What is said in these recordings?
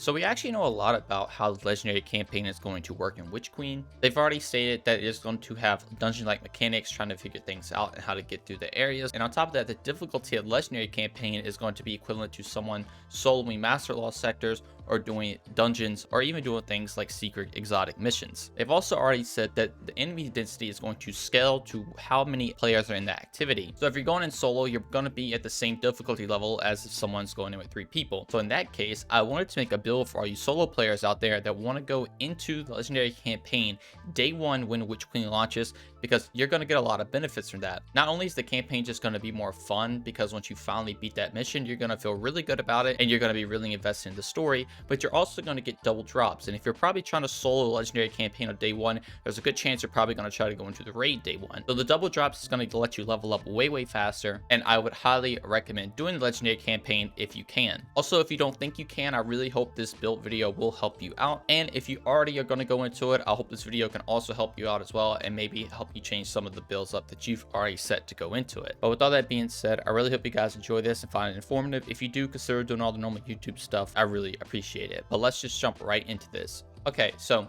So we actually know a lot about how the legendary campaign is going to work in Witch Queen. They've already stated that it is going to have dungeon-like mechanics, trying to figure things out and how to get through the areas. And on top of that, the difficulty of the legendary campaign is going to be equivalent to someone soloing Master Law sectors or doing dungeons or even doing things like secret exotic missions. They've also already said that the enemy density is going to scale to how many players are in that activity. So if you're going in solo, you're going to be at the same difficulty level as if someone's going in with 3 people. So in that case, I wanted to make a build for all you solo players out there that want to go into the legendary campaign day one when Witch Queen launches, because you're going to get a lot of benefits from that. Not only is the campaign just going to be more fun, because once you finally beat that mission, you're going to feel really good about it and you're going to be really invested in the story, but you're also going to get double drops. And if you're probably trying to solo a legendary campaign on day one, there's a good chance you're probably going to try to go into the raid day one. So the double drops is going to let you level up way faster, and I would highly recommend doing the legendary campaign if you can. Also, if you don't think you can, I really hope this build video will help you out. And if you already are going to go into it, I hope this video can also help you out as well, and maybe help you change some of the builds up that you've already set to go into it. But with all that being said, I really hope you guys enjoy this and find it informative. If you do, consider doing all the normal YouTube stuff. I really appreciate it. But let's just jump right into this. Okay, so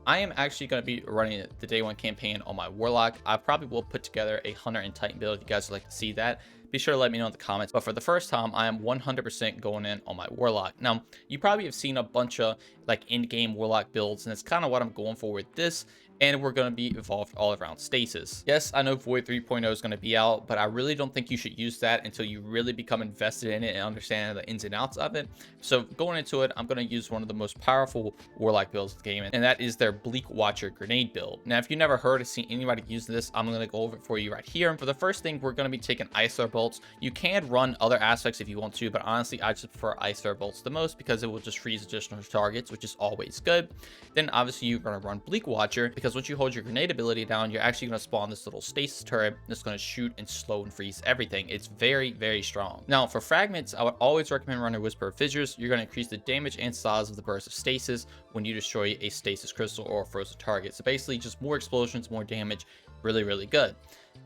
I am actually going to be running the day one campaign on my Warlock. I probably will put together a Hunter and Titan build if you guys would like to see that. Be sure to let me know in the comments. But for the first time, I am 100% going in on my Warlock. Now, you probably have seen a bunch of like in-game Warlock builds, and it's kind of what I'm going for with this. And we're going to be evolved all around Stasis. Yes, I know Void 3.0 is going to be out, but I really don't think you should use that until you really become invested in it and understand the ins and outs of it. So going into it, I'm going to use one of the most powerful Warlock builds in the game, and that is their Bleak Watcher grenade build. Now, if you never heard or seen anybody use this, I'm going to go over it for you right here. For the first thing, we're going to be taking Ice Flare bolts. You can run other aspects if you want to, but honestly, I just prefer Ice Flare bolts the most because it will just freeze additional targets, which is always good. Then obviously you're going to run Bleak Watcher, because once you hold your grenade ability down, you're actually going to spawn this little stasis turret that's going to shoot and slow and freeze everything. It's very strong. Now for fragments, I would always recommend running Whisper of Fissures. You're going to increase the damage and size of the burst of stasis when you destroy a stasis crystal or a frozen target. So basically just more explosions, more damage, really good.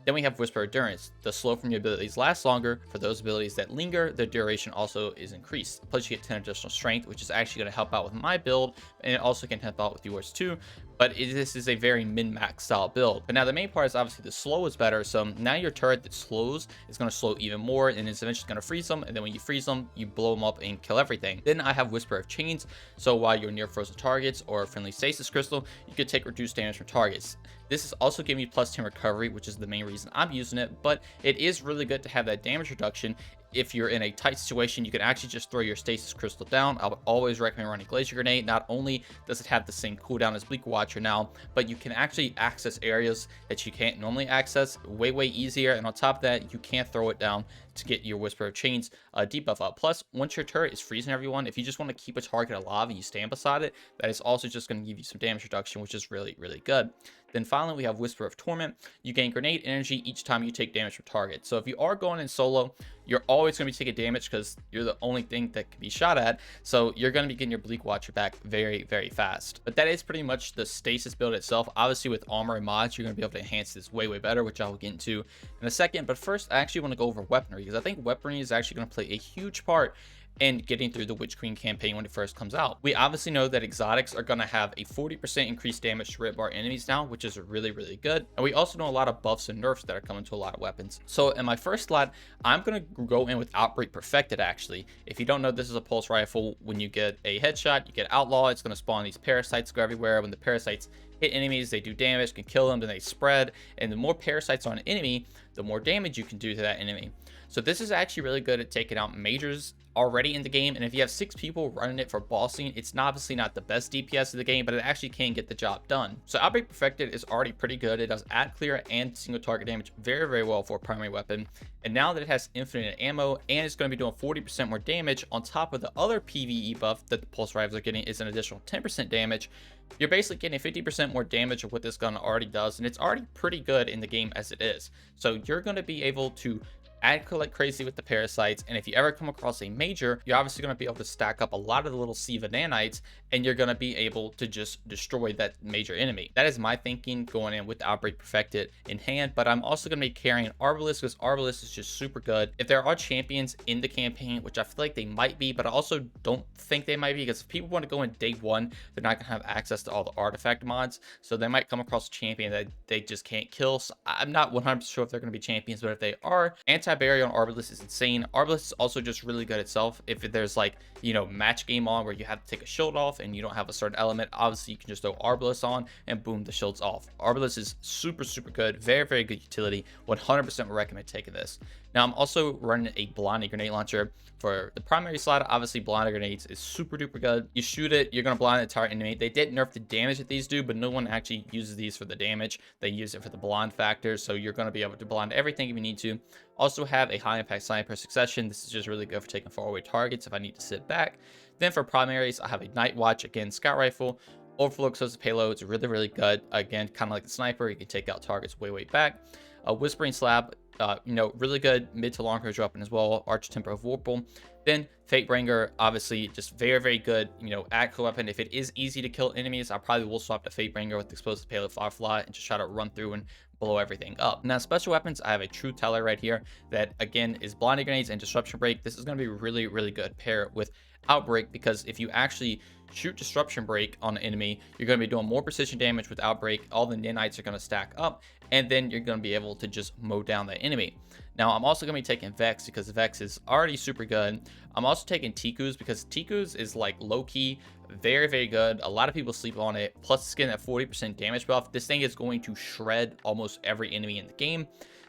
Then we have Whisper Endurance. The slow from your abilities lasts longer. For those abilities that linger, their duration also is increased. Plus you get 10 additional strength, which is actually going to help out with my build, and it also can help out with yours too. But this is a very min-max style build. But now the main part is obviously the slow is better. So now your turret that slows is going to slow even more, and it's eventually going to freeze them. And then when you freeze them, you blow them up and kill everything. Then I have Whisper of Chains. So while you're near frozen targets or a friendly stasis crystal, you could take reduced damage from targets. This is also giving you plus 10 recovery, which is the main reason I'm using it, but it is really good to have that damage reduction. If you're in a tight situation, you can actually just throw your stasis crystal down. I would always recommend running Glacier Grenade. Not only does it have the same cooldown as Bleak Watcher now, but you can actually access areas that you can't normally access way easier. And on top of that, you can't throw it down to get your Whisper of Chains debuff up. Plus, once your turret is freezing everyone, if you just want to keep a target alive and you stand beside it, that is also just going to give you some damage reduction, which is really good. Then finally, we have Whisper of Torment. You gain grenade energy each time you take damage from target. So if you are going in solo, you're always going to be taking damage because you're the only thing that can be shot at. So you're going to be getting your Bleak Watcher back very fast. But that is pretty much the Stasis build itself. Obviously, with armor and mods, you're going to be able to enhance this way better, which I will get into in a second. But first, I actually want to go over weaponry, because I think weaponry is actually going to play a huge part and getting through the Witch Queen campaign when it first comes out. We obviously know that exotics are going to have a 40% increased damage to rip bar enemies now, which is really good. And we also know a lot of buffs and nerfs that are coming to a lot of weapons. So in my first slot, I'm going to go in with Outbreak Perfected. Actually, if you don't know, this is a pulse rifle. When you get a headshot, you get Outlaw. It's going to spawn these parasites, go everywhere. When the parasites hit enemies, they do damage, can kill them, then they spread. And the more parasites on an enemy, the more damage you can do to that enemy. So this is actually really good at taking out majors already in the game, and if you have 6 people running it for bossing, it's obviously not the best DPS of the game, but it actually can get the job done. So Outbreak Perfected is already pretty good. It does ad clear and single target damage very well for a primary weapon, and now that it has infinite ammo and it's going to be doing 40% more damage on top of the other PvE buff that the pulse rifles are getting is an additional 10% damage, you're basically getting 50% more damage of what this gun already does, and it's already pretty good in the game as it is. So you're going to be able to aggro like crazy with the parasites, and if you ever come across a major, you're obviously going to be able to stack up a lot of the little Siva nanites, and you're going to be able to just destroy that major enemy. That is my thinking going in with Outbreak Perfected in hand, but I'm also going to be carrying Arbalest because Arbalest is just super good. If there are champions in the campaign, which I feel like they might be, but I also don't think they might be, because if people want to go in day one, they're not going to have access to all the artifact mods, so they might come across a champion that they just can't kill. So I'm not 100% sure if they're going to be champions, but if they are, anti-barrier on Arbalest is insane. Arbalest is also just really good itself. If there's like, you know, match game on where you have to take a shield off and you don't have a certain element, obviously you can just throw Arbalest on and boom, the shield's off. Arbalest is super good, very good utility. 100% would recommend taking this. Now I'm also running a blinding grenade launcher for the primary slot. Obviously blinding grenades is super duper good. You shoot it, you're gonna blind the entire enemy. They did nerf the damage that these do, but no one actually uses these for the damage. They use it for the blind factor, so you're gonna be able to blind everything if you need to. Also have a high impact sniper succession. This is just really good for taking far away targets if I need to sit back. Then for primaries, I have a night watch, again scout rifle. Overflow explosive payloads, really good. Again, kind of like the sniper, you can take out targets way back. A whispering slab, you know, really good mid to long range weapon as well. Arch Tempo of Warple. Then Fatebringer, obviously just very good, you know, aggro weapon. If it is easy to kill enemies, I probably will swap to Fatebringer with explosive payload Firefly and just try to run through and blow everything up. Now special weapons, I have a True Teller right here that again is blinding grenades and disruption break. This is going to be really good pair with Outbreak, because if you actually shoot disruption break on an enemy, you're going to be doing more precision damage with Outbreak. All the nanites are going to stack up, and then you're going to be able to just mow down that enemy. Now I'm also going to be taking Vex because Vex is already super good. I'm also taking Tikus because Tikus is like low-key very good. A lot of people sleep on it, plus it's getting that 40% damage buff. This thing is going to shred almost every enemy in the game.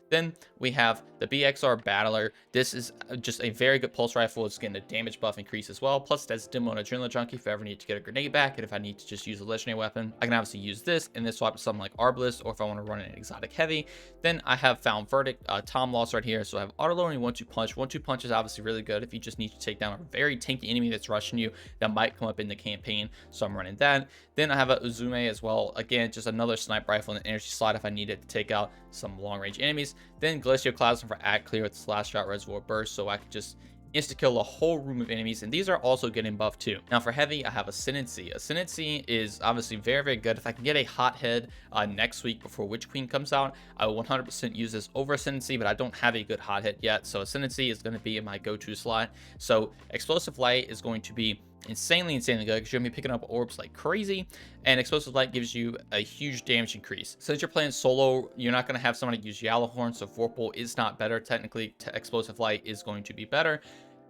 Then we have the BXR Battler. This is just a very good pulse rifle. It's getting a damage buff increase as well. Plus, that's Demo and Adrenaline Junkie if I ever need to get a grenade back. And if I need to just use a legendary weapon, I can obviously use this and then swap to something like Arbalest, or if I want to run an exotic heavy. Then I have Found Verdict, Tom Loss right here. So I have auto loading 1-2 punch. 1-2 punch is obviously really good if you just need to take down a very tanky enemy that's rushing you that might come up in the campaign. So I'm running that. Then I have a Uzume as well. Again, just another sniper rifle in the energy slot if I needed to take out some long range enemies. Then Glacioclasm for Act Clear with Slash Shot Reservoir Burst, so I could just insta-kill a whole room of enemies, and these are also getting buffed too. Now for heavy, I have Ascendancy. Ascendancy is obviously very good. If I can get a hothead next week before Witch Queen comes out, I will 100% use this over Ascendancy, but I don't have a good hothead yet, so Ascendancy is going to be in my go-to slot. So Explosive Light is going to be insanely good because you're gonna be picking up orbs like crazy, and Explosive Light gives you a huge damage increase. Since you're playing solo, you're not going to have somebody use Yellowhorn, so Vorpal is not better technically. Explosive Light is going to be better,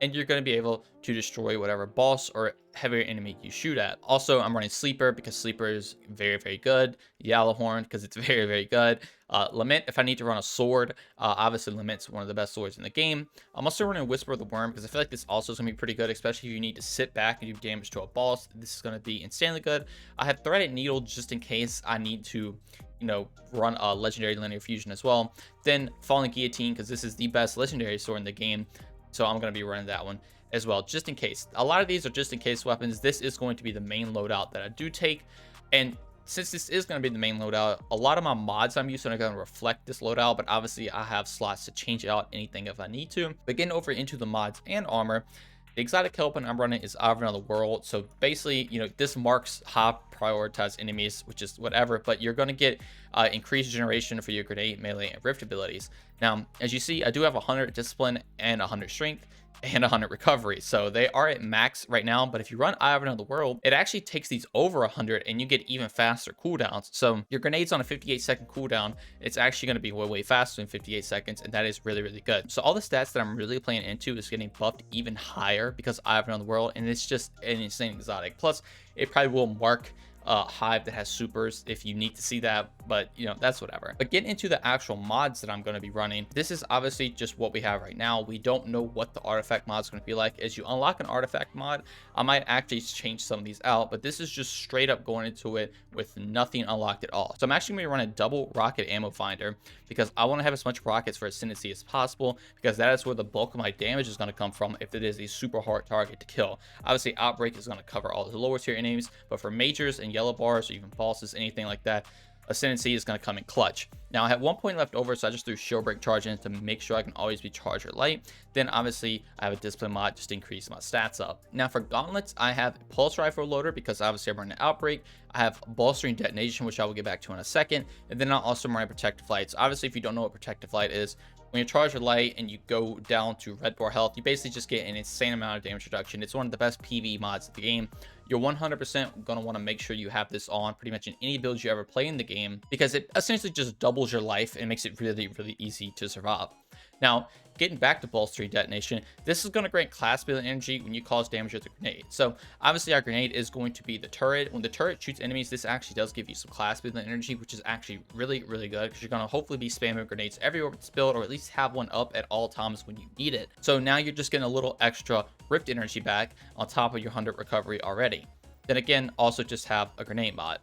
and you're going to be able to destroy whatever boss or heavier enemy you shoot at. Also, I'm running Sleeper because Sleeper is very good. Yellowhorn because it's very good. Lament if I need to run a sword. Obviously Lament's one of the best swords in the game. I'm also running Whisper of the Worm because I feel like this also is going to be pretty good, especially if you need to sit back and do damage to a boss. This is going to be insanely good. I have Threaded Needle just in case I need to, you know, run a legendary linear fusion as well. Then Falling Guillotine because this is the best legendary sword in the game, so I'm going to be running that one as well, just in case. A lot of these are just in case weapons. This is going to be the main loadout that I do take, and since this is going to be the main loadout, a lot of my mods I'm using are going to reflect this loadout, but obviously I have slots to change out anything if I need to. But getting over into the mods and armor, the exotic weapon I'm running is Eye of Another World. So basically, you know, this marks how prioritize enemies, which is whatever, but you're going to get increased generation for your grenade, melee, and rift abilities. Now, as you see, I do have 100 discipline and 100 strength and 100 recovery, so they are at max right now. But if you run Eye of Another World, it actually takes these over 100 and you get even faster cooldowns. So your grenades on a 58-second cooldown, it's actually going to be way faster than 58 seconds, and that is really good. So all the stats that I'm really playing into is getting buffed even higher because Eye of Another World, and it's just an insane exotic. Plus it probably will mark Hive that has supers if you need to see that, but you know, that's whatever. But getting into the actual mods that I'm going to be running, this is obviously just what we have right now. We don't know what the artifact mod is going to be like. As you unlock an artifact mod, I might actually change some of these out, but this is just straight up going into it with nothing unlocked at all. So I'm actually going to run a double rocket ammo finder because I want to have as much rockets for Ascendancy as possible, because that is where the bulk of my damage is going to come from if it is a super hard target to kill. Obviously Outbreak is going to cover all the lower tier enemies, but for majors and yellow bars or even bosses, anything like that, Ascendancy is going to come in clutch. Now I have 1 point left over, so I just threw Shield Break Charge in to make sure I can always be Charge or Light. Then obviously I have a Discipline mod just to increase my stats up. Now for gauntlets, I have Pulse Rifle Loader because obviously I'm running Outbreak. I have Bolstering Detonation, which I will get back to in a second. And then I'll also run Protective Light. So obviously if you don't know what Protective Light is, when you charge your light and you go down to red bar health, you basically just get an insane amount of damage reduction. It's one of the best PvE mods of the game. You're 100% going to want to make sure you have this on pretty much in any build you ever play in the game, because it essentially just doubles your life and makes it really, really easy to survive. Now, getting back to Bolstering Detonation, this is going to grant class ability energy when you cause damage with a grenade. So obviously our grenade is going to be the turret. When the turret shoots enemies, this actually does give you some class ability energy, which is actually really, really good, because you're going to hopefully be spamming grenades everywhere it's built, or at least have one up at all times when you need it. So now you're just getting a little extra rift energy back on top of your 100 recovery already. Then again, also just have a grenade mod.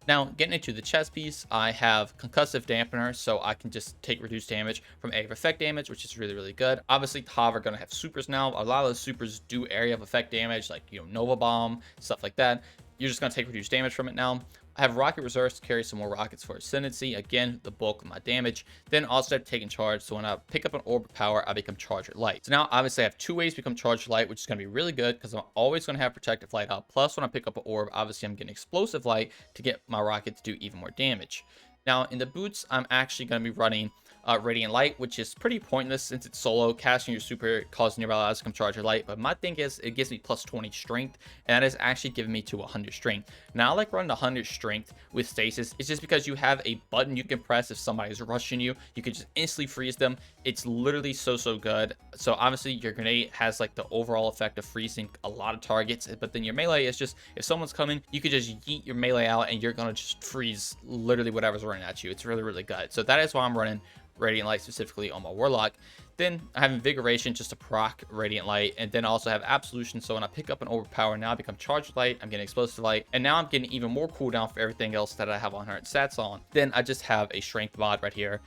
Now, getting into the chest piece, I have Concussive Dampener, so I can just take reduced damage from area of effect damage, which is really, really good. Obviously, Tav are going to have supers now. A lot of those supers do area of effect damage, like, Nova Bomb, stuff like that. You're just going to take reduced damage from it now. I have Rocket Reserves to carry some more rockets for Ascendancy. Again, the bulk of my damage. Then also have Taking Charge. So when I pick up an Orb of Power, I become Charger Light. So now, obviously, I have 2 ways to become Charger Light, which is going to be really good because I'm always going to have Protective Light out. Plus, when I pick up an Orb, obviously, I'm getting Explosive Light to get my rocket to do even more damage. Now, in the boots, I'm actually going to be running Radiant Light, which is pretty pointless since it's solo. Casting your super causing your allies to come charge your light. But my thing is, it gives me plus 20 strength, and that is actually giving me to 100 strength. Now, I like running 100 strength with Stasis. It's just because you have a button you can press if somebody's rushing you. You can just instantly freeze them. It's literally so good. So obviously, your grenade has like the overall effect of freezing a lot of targets, but then your melee is just, if someone's coming, you could just yeet your melee out, and you're gonna just freeze literally whatever's running at you. It's really, really good. So that is why I'm running Radiant Light specifically on my Warlock. Then I have Invigoration just to proc Radiant Light, and then also have Absolution, so when I pick up an Overpower, now I become Charged Light, I'm getting Explosive Light, and now I'm getting even more cooldown for everything else that I have 100 stats on. Then I just have a Strength mod right here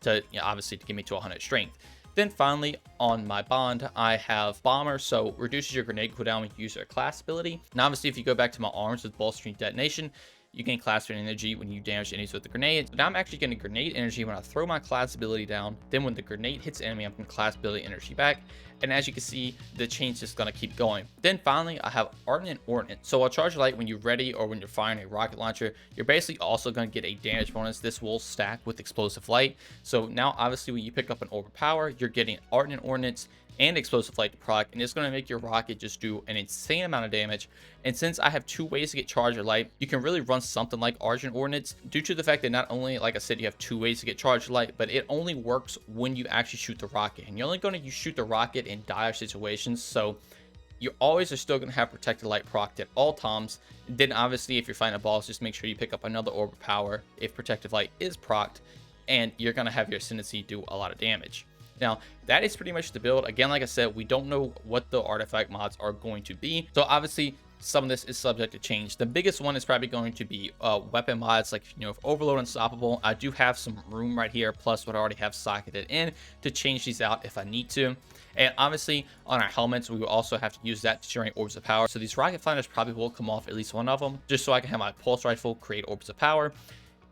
to, obviously to get me to 100 Strength. Then finally, on my bond, I have Bomber, so reduces your grenade cooldown when you use your class ability. Now obviously, if you go back to my arms with Bolstering Detonation, you gain class energy when you damage enemies with the grenade. So now I'm actually getting grenade energy when I throw my class ability down. Then when the grenade hits enemy, I'm getting class ability energy back. And as you can see, the chain's just going to keep going. Then finally, I have Ardent Ordnance. So while Charge Light, when you're ready or when you're firing a rocket launcher, you're basically also going to get a damage bonus. This will stack with Explosive Light. So now, obviously, when you pick up an Orb of Power, you're getting Ardent Ordnance and Explosive Light to proc, and it's going to make your rocket just do an insane amount of damage. And since I have 2 ways to get Charger Light, you can really run something like Ardent Ordnance, due to the fact that not only, like I said, you have 2 ways to get Charger Light, but it only works when you actually shoot the rocket, and you're only going to shoot the rocket in dire situations. So you always are still going to have Protected Light procced at all times. And then obviously, if you're fighting a boss, just make sure you pick up another Orb of Power if Protective Light is procced, and you're going to have your Ascendancy do a lot of damage. Now, that is pretty much the build. Again, like I said, we don't know what the artifact mods are going to be. So obviously, some of this is subject to change. The biggest one is probably going to be weapon mods, like, if Overload Unstoppable. I do have some room right here, plus what I already have socketed in, to change these out if I need to. And obviously, on our helmets, we will also have to use that to generate Orbs of Power. So these rocket finders probably will come off at least one of them, just so I can have my Pulse Rifle create Orbs of Power.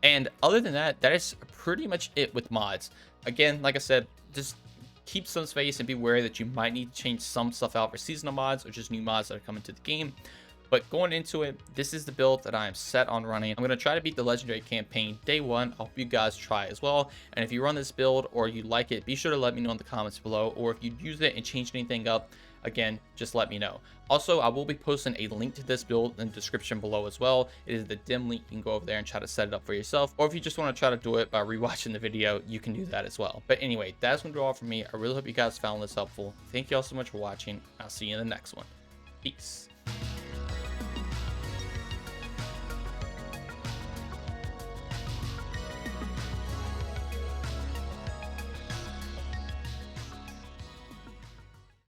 And other than that, that is pretty much it with mods. Again, like I said, just keep some space and be wary that you might need to change some stuff out for seasonal mods or just new mods that are coming to the game. But going into it, this is the build that I am set on running. I'm going to try to beat the legendary campaign day 1. I hope you guys try as well. And if you run this build or you like it, be sure to let me know in the comments below. Or if you use it and change anything up, again, just let me know. Also, I will be posting a link to this build in the description below as well. It is the dim link. You can go over there and try to set it up for yourself. Or if you just want to try to do it by rewatching the video, you can do that as well. But anyway, that's going to do all for me. I really hope you guys found this helpful. Thank you all so much for watching. I'll see you in the next one. Peace.